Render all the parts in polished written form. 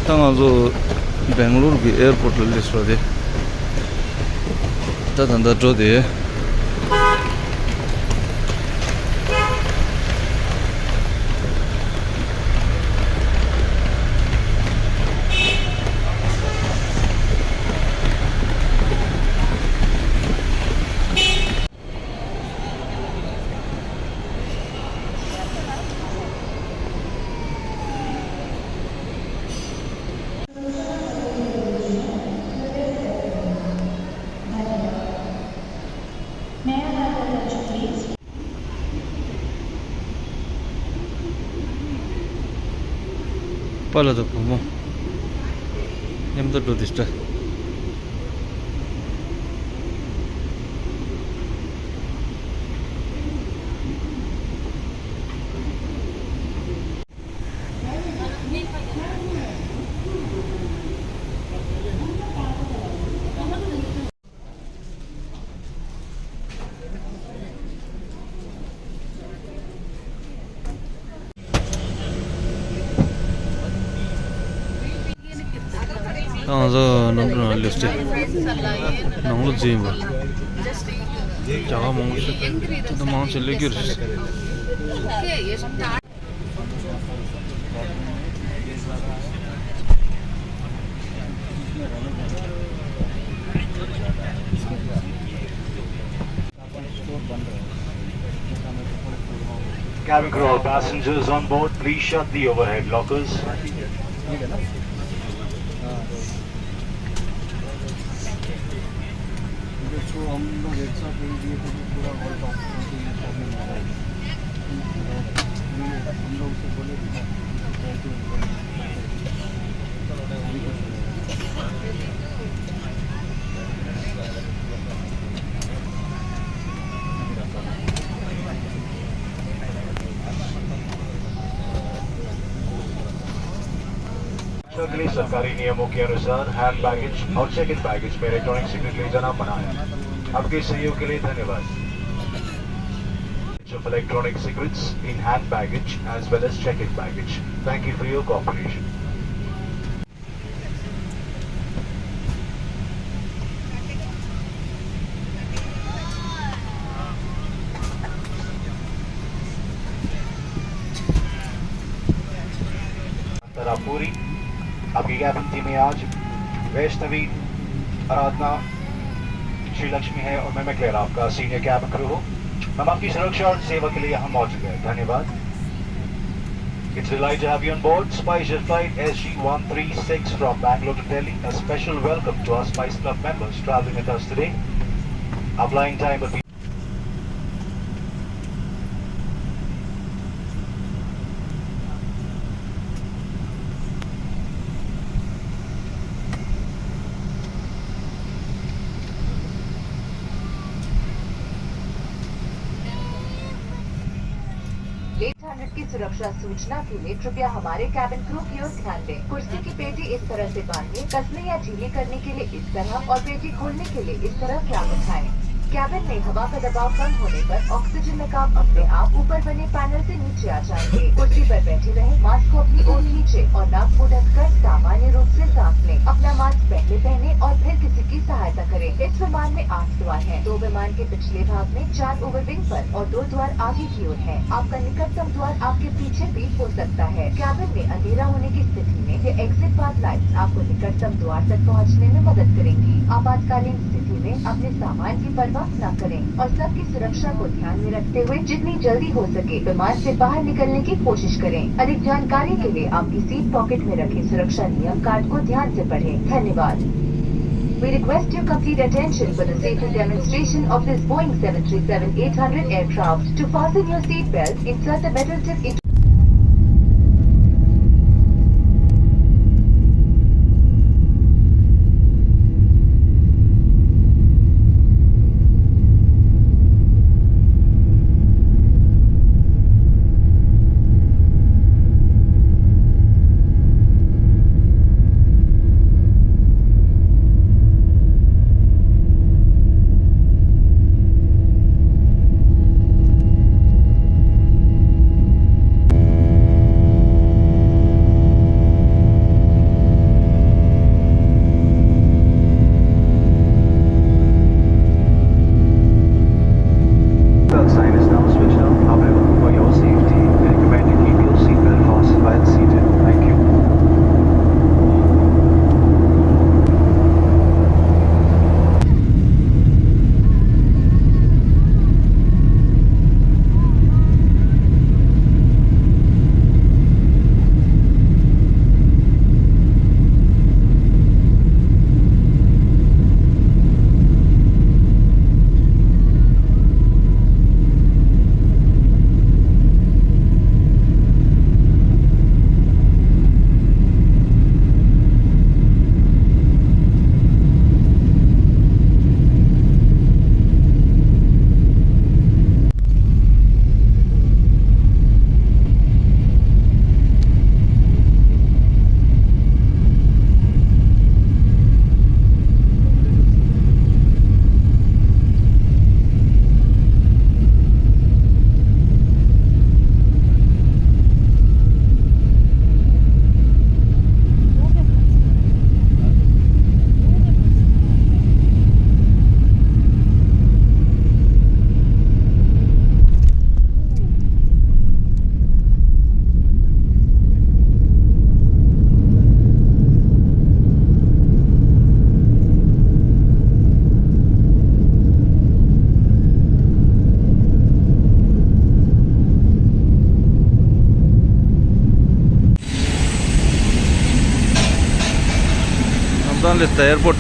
당아조 뱅글루르 에어포트 리스트로데 다단다 조데 빨라져 보모 냠도 도디스타 저 넘는 리스트 넘는 지금 자가 먹고 싶어 또 마음 찔리게 그랬어 Cabin crew, all passengers on board, please shut the overhead lockers. अगली सरकारी नियमों के अनुसार हैंड बैगेज और चेक इन बैगेज में इलेक्ट्रॉनिक सिगरेट ले जाना मना है। आपके सहयोग के लिए धन्यवाद। Of electronic cigarettes in hand baggage as well as check-in baggage. Thank you for your cooperation. Tarapuri, आपकी कैबिन टीम में आज वैष्णवी, आराधना, श्री लक्ष्मी है और मैं मैक्लेयर आपका सीनियर कैबिन क्रू हूँ। हम आपकी सुरक्षा और सेवा के लिए यहाँ मौजूद हैं। धन्यवाद। It's a delight to have you on board SpiceJet flight SG136 from Bangalore to Delhi. A special welcome to our Spice Club members traveling with us today. Our flying time will be की सुरक्षा सूचना के लिए कृपया हमारे cabin crew की ओर ध्यान दें। कुर्सी की पेटी इस तरह से बांधें, कसने या ढीली करने के लिए इस तरह और पेटी खोलने के लिए इस तरह क्लैंप उठाएं। कैबिन में हवा का दबाव कम होने पर ऑक्सीजन नकाब अपने आप ऊपर बने पैनल से नीचे आ जाएंगे। कुर्सी पर बैठे रहें, मास्क को अपनी ओर खींचे और नाक को ढककर सामान्य रूप से सांस लें। अपना मास्क पहने और फिर किसी की सहायता करें। इस विमान में 8 द्वार हैं। 2 विमान के पिछले भाग में 4 ओवरविंग पर और 2 द्वार आगे की ओर है। आपका निकटतम द्वार आपके पीछे भी हो सकता है। कैबिन में अंधेरा होने की स्थिति में ये एग्जिट पाथ लाइट्स आपको निकटतम द्वार तक पहुँचने में मदद करेंगी। आपातकालीन स्थिति में अपने सामान की परवाह न करें और सबकी सुरक्षा को ध्यान में रखते हुए जितनी जल्दी हो सके विमान से बाहर निकलने की कोशिश करें। अधिक जानकारी के लिए आपकी सीट पॉकेट में रखे सुरक्षा नियम कार्ड को ध्यान से पढ़ें। धन्यवाद। We request your complete attention for the safety demonstration of this Boeing 737-800 aircraft. To fasten your seat belt, insert the metal tip into is the airport.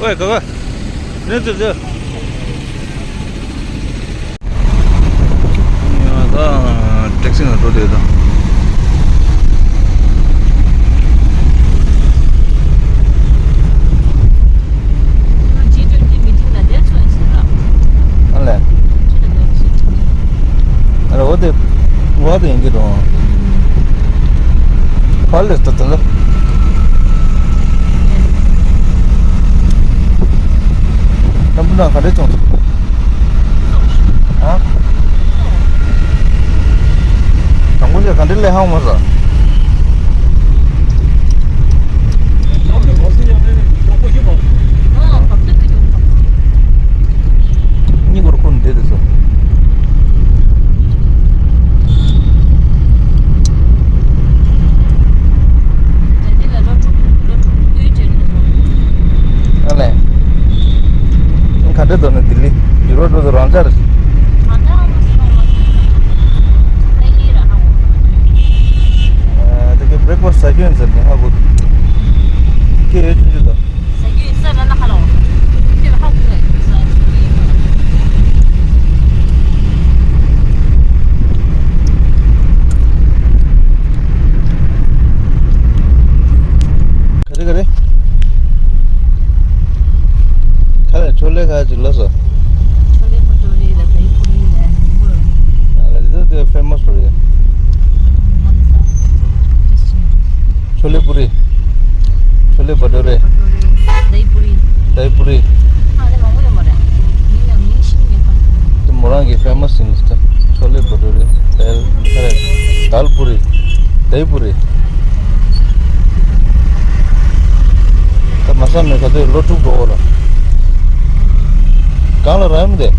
Oi, kaka. Nanti je. Ini ada taxi nggak tuh dia tuh. Aneh. Ada what yang gitu. Paling itu tuh. Kamu dah kada tu? Hah? Kamu je kada lehau masa? Ini berkon dia tu. Aneh. Kada tu nanti Delhi. Jurut tu rancar. Tapi breakfast saja yang sering aku. Kira itu juga. Kade. Kalau chole खाए चुला सा. छोले भटूरे दही पूरी है Itu dia famous tu dia. Chole पूरी, छोले भटूरे, दही पूरी दही पूरी. ada mau yang mana ini yang mixing kan Itu orang yang famous ini tu. Chole bhature, दाल पूरी, दही पूरी. Tapi masa ni kata lotu dua orang. Kalau ramai deh.